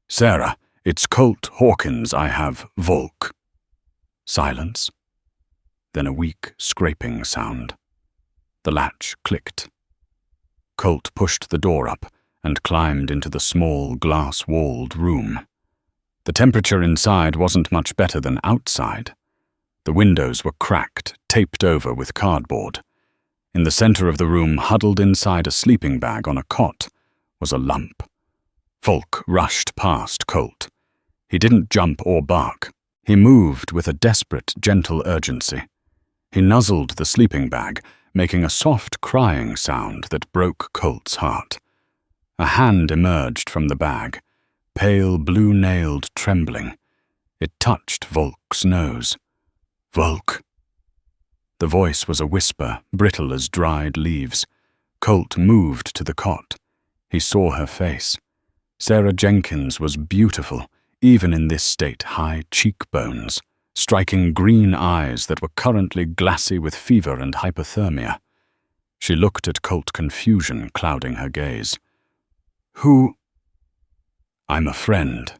"Sarah, it's Colt Hawkins. I have Volk." Silence. Then a weak, scraping sound. The latch clicked. Colt pushed the door up and climbed into the small, glass-walled room. The temperature inside wasn't much better than outside. The windows were cracked, taped over with cardboard. In the center of the room, huddled inside a sleeping bag on a cot, was a lump. Volk rushed past Colt. He didn't jump or bark. He moved with a desperate, gentle urgency. He nuzzled the sleeping bag, making a soft crying sound that broke Colt's heart. A hand emerged from the bag, pale, blue-nailed, trembling. It touched Volk's nose. "Volk." The voice was a whisper, brittle as dried leaves. Colt moved to the cot. He saw her face. Sarah Jenkins was beautiful, even in this state, high cheekbones, striking green eyes that were currently glassy with fever and hypothermia. She looked at Colt, confusion clouding her gaze. "Who?" "I'm a friend,"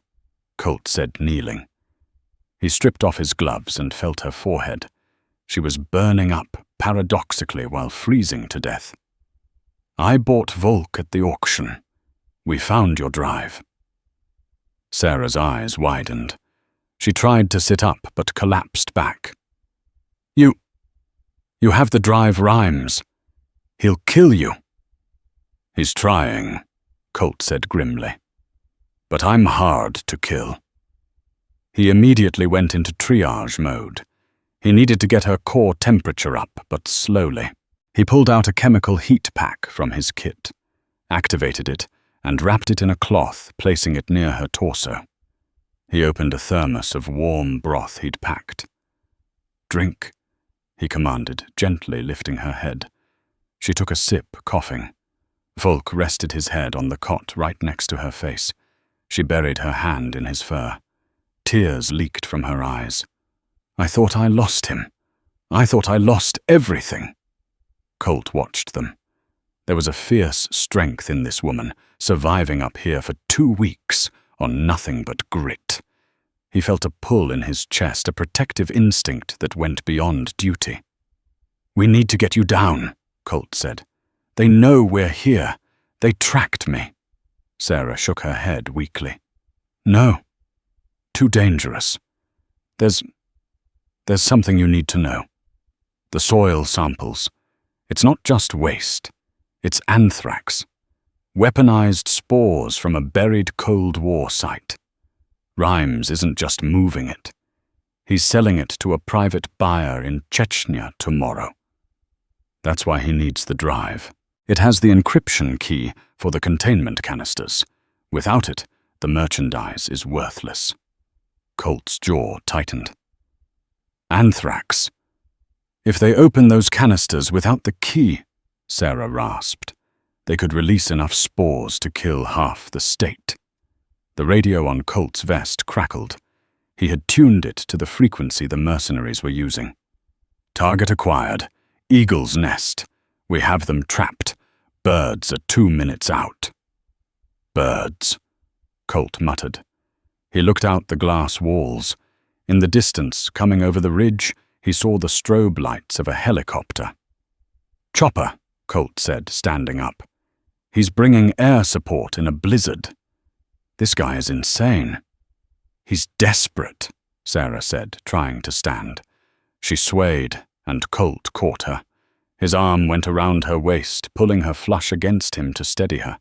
Colt said, kneeling. He stripped off his gloves and felt her forehead. She was burning up, paradoxically, while freezing to death. "I bought Volk at the auction. We found your drive." Sarah's eyes widened. She tried to sit up, but collapsed back. You have the drive rhymes. He'll kill you." "He's trying," Colt said grimly. "But I'm hard to kill." He immediately went into triage mode. He needed to get her core temperature up, but slowly. He pulled out a chemical heat pack from his kit, activated it, and wrapped it in a cloth, placing it near her torso. He opened a thermos of warm broth he'd packed. "Drink," he commanded, gently lifting her head. She took a sip, coughing. Volk rested his head on the cot right next to her face. She buried her hand in his fur. Tears leaked from her eyes. "I thought I lost him. I thought I lost everything." Colt watched them. There was a fierce strength in this woman, surviving up here for 2 weeks on nothing but grit. He felt a pull in his chest, a protective instinct that went beyond duty. "We need to get you down," Colt said. "They know we're here. They tracked me." Sarah shook her head weakly. "No. Too dangerous. There's something you need to know. The soil samples. It's not just waste. It's anthrax. Weaponized spores from a buried Cold War site. Rhymes isn't just moving it. He's selling it to a private buyer in Chechnya tomorrow. That's why he needs the drive. It has the encryption key for the containment canisters. Without it, the merchandise is worthless." Colt's jaw tightened. "Anthrax. If they open those canisters without the key," Sarah rasped, "they could release enough spores to kill half the state." The radio on Colt's vest crackled. He had tuned it to the frequency the mercenaries were using. "Target acquired. Eagle's Nest. We have them trapped. Birds are 2 minutes out." "Birds," Colt muttered. He looked out the glass walls. In the distance, coming over the ridge, he saw the strobe lights of a helicopter. "Chopper," Colt said, standing up. "He's bringing air support in a blizzard. This guy is insane." "He's desperate," Sarah said, trying to stand. She swayed, and Colt caught her. His arm went around her waist, pulling her flush against him to steady her.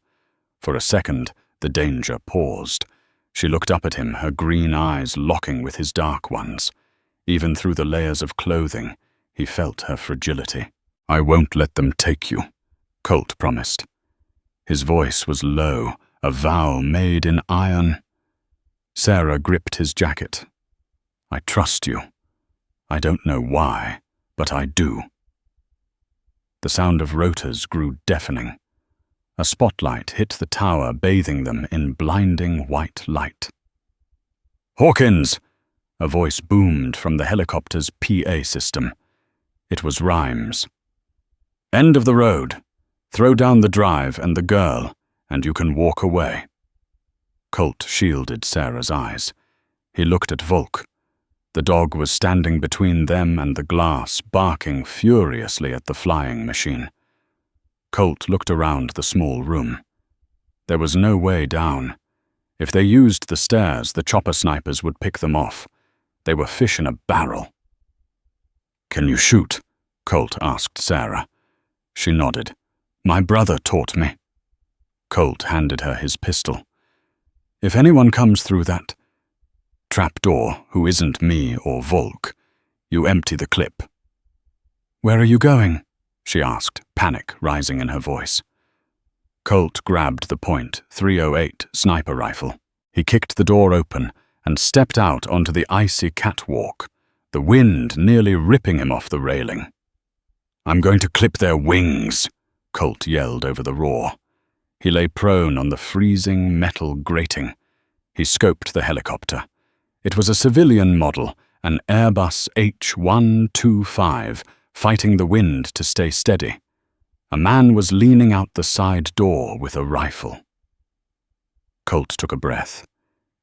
For a second, the danger paused. She looked up at him, her green eyes locking with his dark ones. Even through the layers of clothing, he felt her fragility. "I won't let them take you," Colt promised. His voice was low, a vow made in iron. Sarah gripped his jacket. "I trust you. I don't know why, but I do." The sound of rotors grew deafening. A spotlight hit the tower, bathing them in blinding white light. "Hawkins!" A voice boomed from the helicopter's PA system. It was Rhymes. "End of the road. Throw down the drive and the girl, and you can walk away." Colt shielded Sarah's eyes. He looked at Volk. The dog was standing between them and the glass, barking furiously at the flying machine. Colt looked around the small room. There was no way down. If they used the stairs, the chopper snipers would pick them off. They were fish in a barrel. "Can you shoot?" Colt asked Sarah. She nodded. "My brother taught me." Colt handed her his pistol. "If anyone comes through that trapdoor who isn't me or Volk, you empty the clip." "Where are you going?" she asked, panic rising in her voice. Colt grabbed the .308 sniper rifle. He kicked the door open and stepped out onto the icy catwalk, the wind nearly ripping him off the railing. "I'm going to clip their wings," Colt yelled over the roar. He lay prone on the freezing metal grating. He scoped the helicopter. It was a civilian model, an Airbus H-125, fighting the wind to stay steady. A man was leaning out the side door with a rifle. Colt took a breath.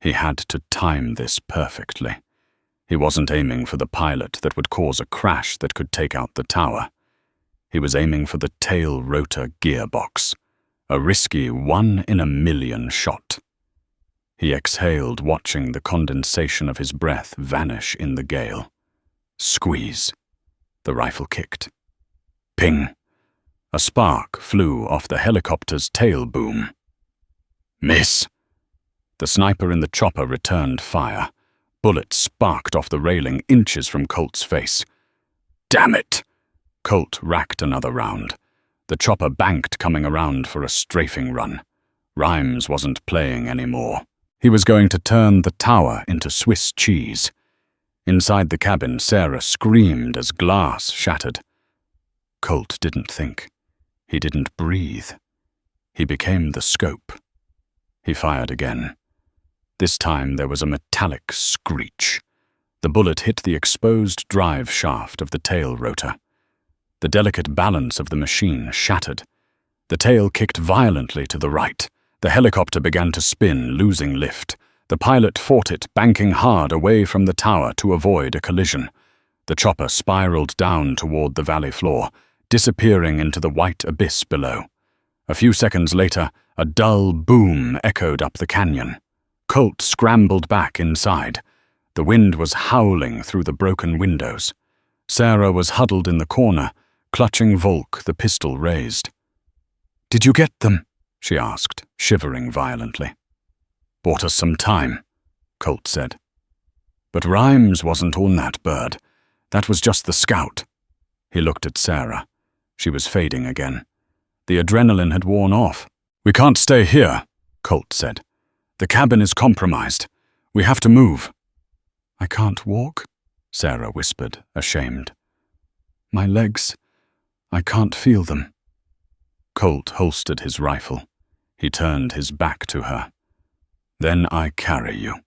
He had to time this perfectly. He wasn't aiming for the pilot that would cause a crash that could take out the tower. He was aiming for the tail rotor gearbox, a risky 1 in a million shot. He exhaled, watching the condensation of his breath vanish in the gale. Squeeze. The rifle kicked. Ping. A spark flew off the helicopter's tail boom. Miss. The sniper in the chopper returned fire. Bullets sparked off the railing inches from Colt's face. "Damn it!" Colt racked another round. The chopper banked, coming around for a strafing run. Rhymes wasn't playing anymore. He was going to turn the tower into Swiss cheese. Inside the cabin, Sarah screamed as glass shattered. Colt didn't think. He didn't breathe. He became the scope. He fired again. This time there was a metallic screech. The bullet hit the exposed drive shaft of the tail rotor. The delicate balance of the machine shattered. The tail kicked violently to the right. The helicopter began to spin, losing lift. The pilot fought it, banking hard away from the tower to avoid a collision. The chopper spiraled down toward the valley floor, disappearing into the white abyss below. A few seconds later, a dull boom echoed up the canyon. Colt scrambled back inside. The wind was howling through the broken windows. Sarah was huddled in the corner, clutching Volk, the pistol raised. "Did you get them?" she asked, shivering violently. "Bought us some time," Colt said. But Rhymes wasn't on that bird. That was just the scout. He looked at Sarah. She was fading again. The adrenaline had worn off. "We can't stay here," Colt said. "The cabin is compromised. We have to move." "I can't walk," Sarah whispered, ashamed. "My legs, I can't feel them." Colt holstered his rifle. He turned his back to her. "Then I carry you."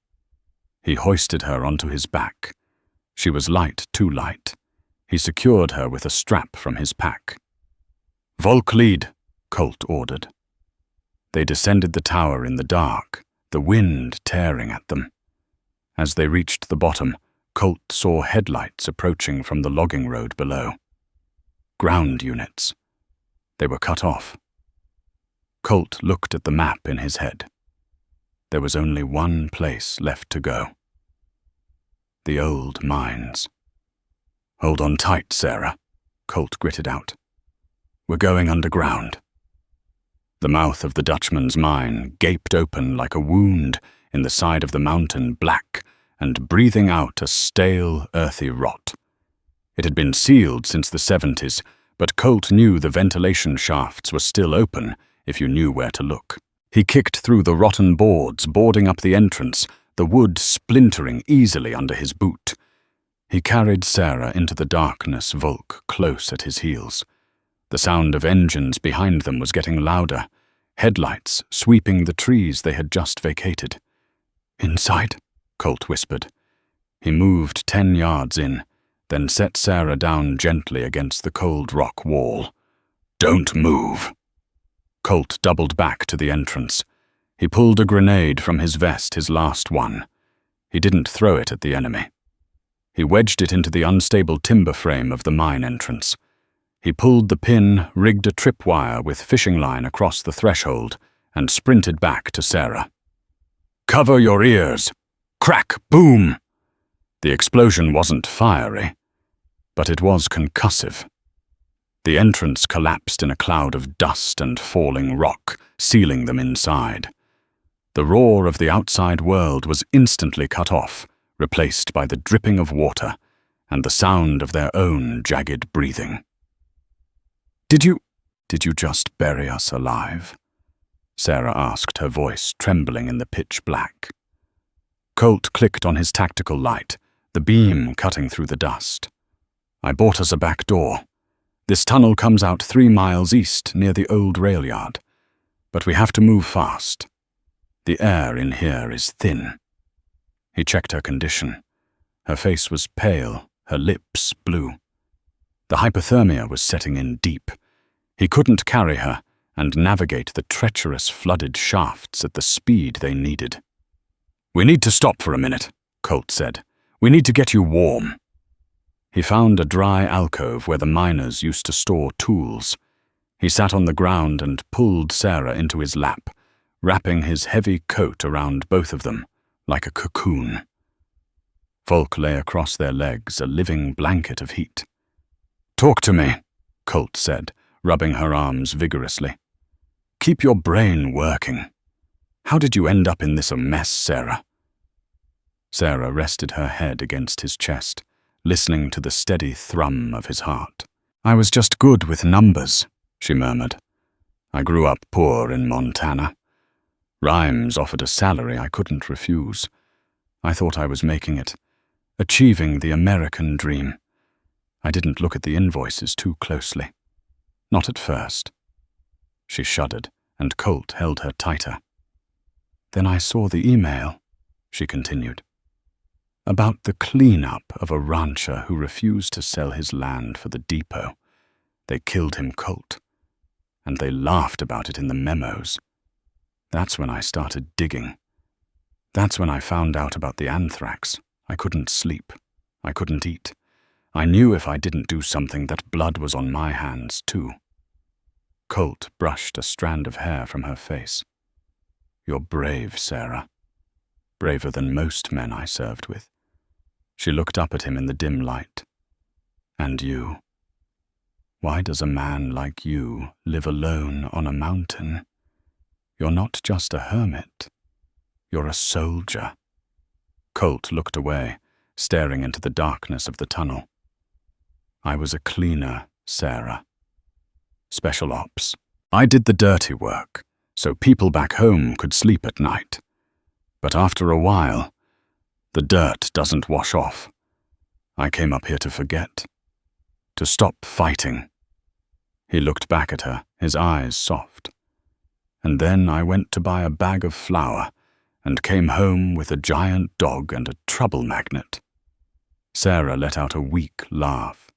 He hoisted her onto his back. She was light, too light. He secured her with a strap from his pack. "Volk lead," Colt ordered. They descended the tower in the dark, the wind tearing at them. As they reached the bottom, Colt saw headlights approaching from the logging road below. Ground units. They were cut off. Colt looked at the map in his head. There was only one place left to go. The old mines. "Hold on tight, Sarah," Colt gritted out. "We're going underground." The mouth of the Dutchman's mine gaped open like a wound in the side of the mountain, black and breathing out a stale, earthy rot. It had been sealed since the 70s, but Colt knew the ventilation shafts were still open if you knew where to look. He kicked through the rotten boards, boarding up the entrance, the wood splintering easily under his boot. He carried Sarah into the darkness, Volk close at his heels. The sound of engines behind them was getting louder, headlights sweeping the trees they had just vacated. "Inside," Colt whispered. He moved 10 yards in, then set Sarah down gently against the cold rock wall. "Don't move." Colt doubled back to the entrance. He pulled a grenade from his vest, his last one. He didn't throw it at the enemy. He wedged it into the unstable timber frame of the mine entrance. He pulled the pin, rigged a tripwire with fishing line across the threshold, and sprinted back to Sarah. "Cover your ears!" Crack! Boom! The explosion wasn't fiery, but it was concussive. The entrance collapsed in a cloud of dust and falling rock, sealing them inside. The roar of the outside world was instantly cut off, replaced by the dripping of water and the sound of their own jagged breathing. Did you just bury us alive?" Sarah asked, her voice trembling in the pitch black. Colt clicked on his tactical light, the beam cutting through the dust. "I bought us a back door. This tunnel comes out 3 miles east near the old rail yard. But we have to move fast. The air in here is thin." He checked her condition. Her face was pale, her lips blue. The hypothermia was setting in deep. He couldn't carry her and navigate the treacherous flooded shafts at the speed they needed. "We need to stop for a minute," Colt said. "We need to get you warm." He found a dry alcove where the miners used to store tools. He sat on the ground and pulled Sarah into his lap, wrapping his heavy coat around both of them, like a cocoon. Volk lay across their legs, a living blanket of heat. "Talk to me," Colt said, rubbing her arms vigorously. "Keep your brain working. How did you end up in this mess, Sarah?" Sarah rested her head against his chest, listening to the steady thrum of his heart. "I was just good with numbers," she murmured. "I grew up poor in Montana. Rhymes offered a salary I couldn't refuse. I thought I was making it, achieving the American dream. I didn't look at the invoices too closely. Not at first." She shuddered, and Colt held her tighter. "Then I saw the email," she continued, "about the cleanup of a rancher who refused to sell his land for the depot. They killed him cold, and they laughed about it in the memos. That's when I started digging. That's when I found out about the anthrax. I couldn't sleep. I couldn't eat. I knew if I didn't do something that blood was on my hands, too." Colt brushed a strand of hair from her face. "You're brave, Sarah. Braver than most men I served with." She looked up at him in the dim light. "And you? Why does a man like you live alone on a mountain? You're not just a hermit. You're a soldier." Colt looked away, staring into the darkness of the tunnel. "I was a cleaner, Sarah. Special ops. I did the dirty work, so people back home could sleep at night. But after a while, the dirt doesn't wash off. I came up here to forget. To stop fighting." He looked back at her, his eyes soft. "And then I went to buy a bag of flour and came home with a giant dog and a trouble magnet." Sarah let out a weak laugh.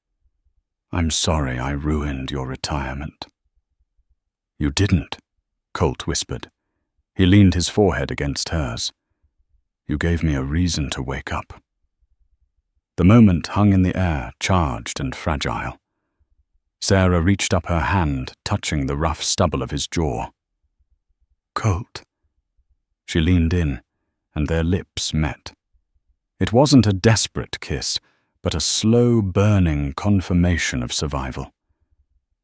"I'm sorry I ruined your retirement." "You didn't," Colt whispered. He leaned his forehead against hers. "You gave me a reason to wake up." The moment hung in the air, charged and fragile. Sarah reached up her hand, touching the rough stubble of his jaw. "Colt." She leaned in, and their lips met. It wasn't a desperate kiss, but a slow burning confirmation of survival.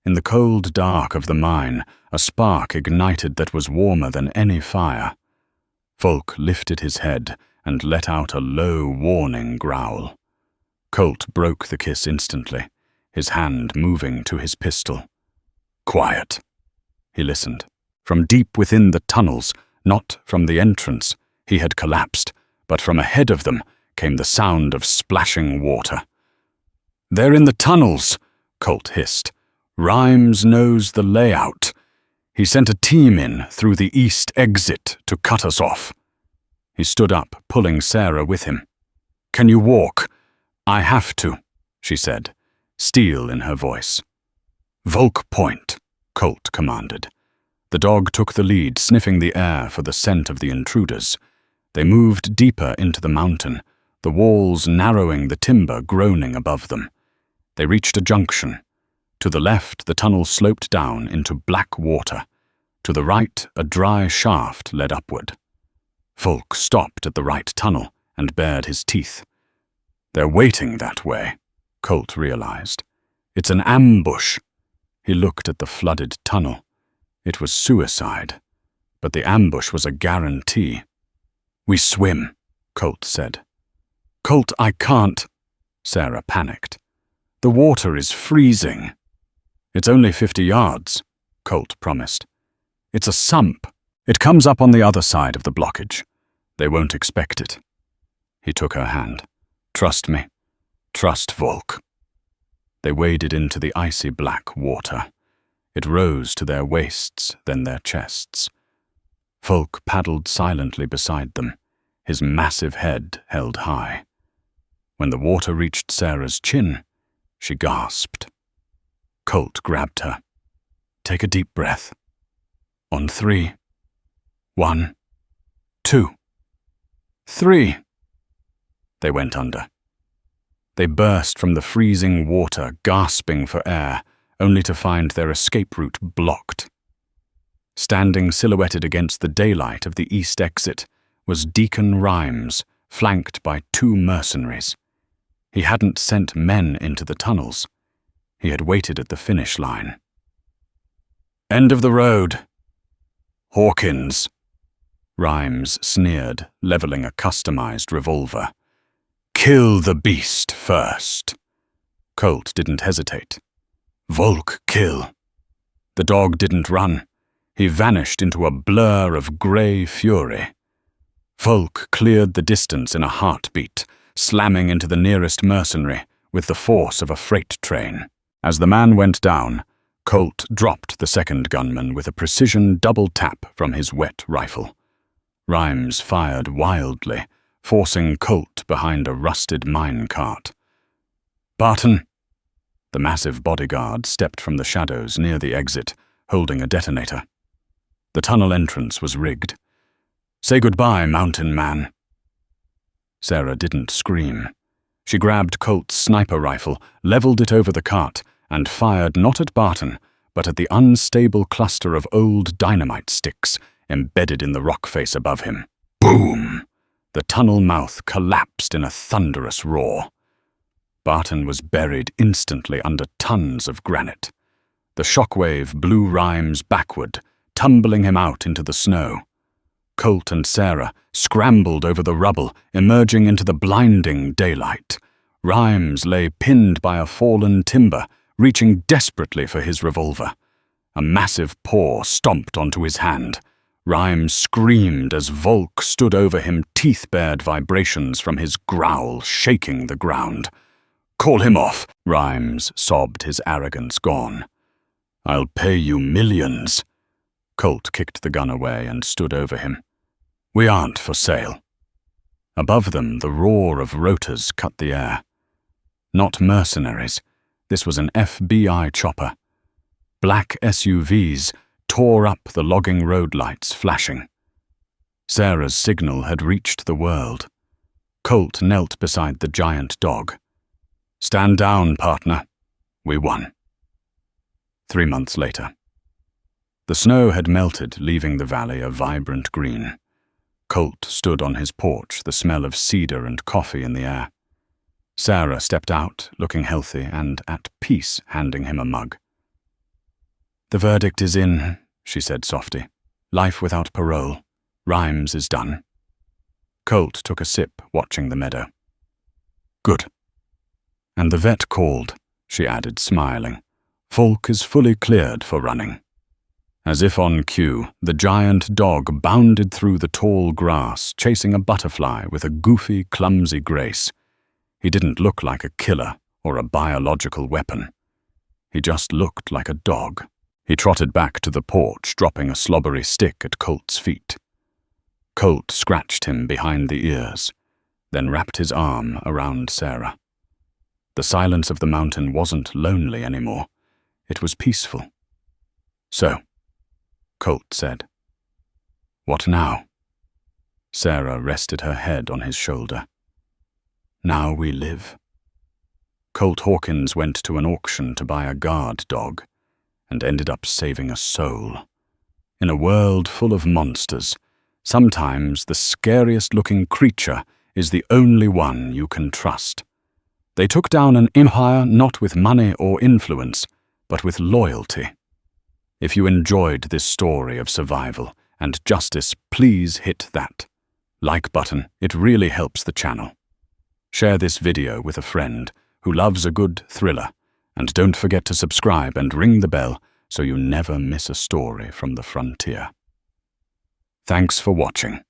In the cold dark of the mine, a spark ignited that was warmer than any fire. Volk lifted his head and let out a low, warning growl. Colt broke the kiss instantly, his hand moving to his pistol. "Quiet." He listened. From deep within the tunnels, not from the entrance, he had collapsed, but from ahead of them came the sound of splashing water. "They're in the tunnels," Colt hissed. "Rhymes knows the layout. He sent a team in through the east exit to cut us off." He stood up, pulling Sarah with him. "Can you walk?" "I have to," she said, steel in her voice. "Volk point," Colt commanded. The dog took the lead, sniffing the air for the scent of the intruders. They moved deeper into the mountain, the walls narrowing, the timber groaning above them. They reached a junction. To the left, the tunnel sloped down into black water. To the right, a dry shaft led upward. Volk stopped at the right tunnel and bared his teeth. "They're waiting that way," Colt realized. "It's an ambush." He looked at the flooded tunnel. It was suicide, but the ambush was a guarantee. "We swim," Colt said. "Colt, I can't." Sarah panicked. "The water is freezing." "It's only 50 yards, Colt promised. "It's a sump. It comes up on the other side of the blockage. They won't expect it." He took her hand. "Trust me. Trust Volk." They waded into the icy black water. It rose to their waists, then their chests. Volk paddled silently beside them, his massive head held high. When the water reached Sarah's chin, she gasped. Colt grabbed her. "Take a deep breath. On 3. 1, 2, 3. They went under. They burst from the freezing water, gasping for air, only to find their escape route blocked. Standing silhouetted against the daylight of the east exit was Deacon Rhymes, flanked by 2 mercenaries. He hadn't sent men into the tunnels. He had waited at the finish line. "End of the road. Hawkins." Rhymes sneered, leveling a customized revolver. "Kill the beast first." Colt didn't hesitate. "Volk, kill." The dog didn't run. He vanished into a blur of grey fury. Volk cleared the distance in a heartbeat, slamming into the nearest mercenary with the force of a freight train. As the man went down, Colt dropped the second gunman with a precision double tap from his wet rifle. Rhymes fired wildly, forcing Colt behind a rusted mine cart. "Barton!" The massive bodyguard stepped from the shadows near the exit, holding a detonator. The tunnel entrance was rigged. "Say goodbye, mountain man." Sarah didn't scream. She grabbed Colt's sniper rifle, leveled it over the cart, and fired not at Barton, but at the unstable cluster of old dynamite sticks embedded in the rock face above him. Boom! The tunnel mouth collapsed in a thunderous roar. Barton was buried instantly under tons of granite. The shockwave blew Rhymes backward, tumbling him out into the snow. Colt and Sarah scrambled over the rubble, emerging into the blinding daylight. Rhymes lay pinned by a fallen timber, reaching desperately for his revolver. A massive paw stomped onto his hand. Rhymes screamed as Volk stood over him, teeth-bared vibrations from his growl shaking the ground. "Call him off," Rhymes sobbed, his arrogance gone. "I'll pay you millions." Colt kicked the gun away and stood over him. "We aren't for sale." Above them, the roar of rotors cut the air. Not mercenaries. This was an FBI chopper. Black SUVs tore up the logging road lights, flashing. Sarah's signal had reached the world. Colt knelt beside the giant dog. "Stand down, partner. We won." 3 months later. The snow had melted, leaving the valley a vibrant green. Colt stood on his porch, the smell of cedar and coffee in the air. Sarah stepped out, looking healthy and at peace, handing him a mug. "The verdict is in," she said softly. "Life without parole. Rhymes is done." Colt took a sip, watching the meadow. "Good." "And the vet called," she added, smiling. "Volk is fully cleared for running." As if on cue, the giant dog bounded through the tall grass, chasing a butterfly with a goofy, clumsy grace. He didn't look like a killer or a biological weapon. He just looked like a dog. He trotted back to the porch, dropping a slobbery stick at Colt's feet. Colt scratched him behind the ears, then wrapped his arm around Sarah. The silence of the mountain wasn't lonely anymore. It was peaceful. "So," Colt said. "What now?" Sarah rested her head on his shoulder. "Now we live." Colt Hawkins went to an auction to buy a guard dog and ended up saving a soul. In a world full of monsters, sometimes the scariest-looking creature is the only one you can trust. They took down an empire not with money or influence, but with loyalty. If you enjoyed this story of survival and justice, please hit that like button. It really helps the channel. Share this video with a friend who loves a good thriller, and don't forget to subscribe and ring the bell so you never miss a story from the frontier. Thanks for watching.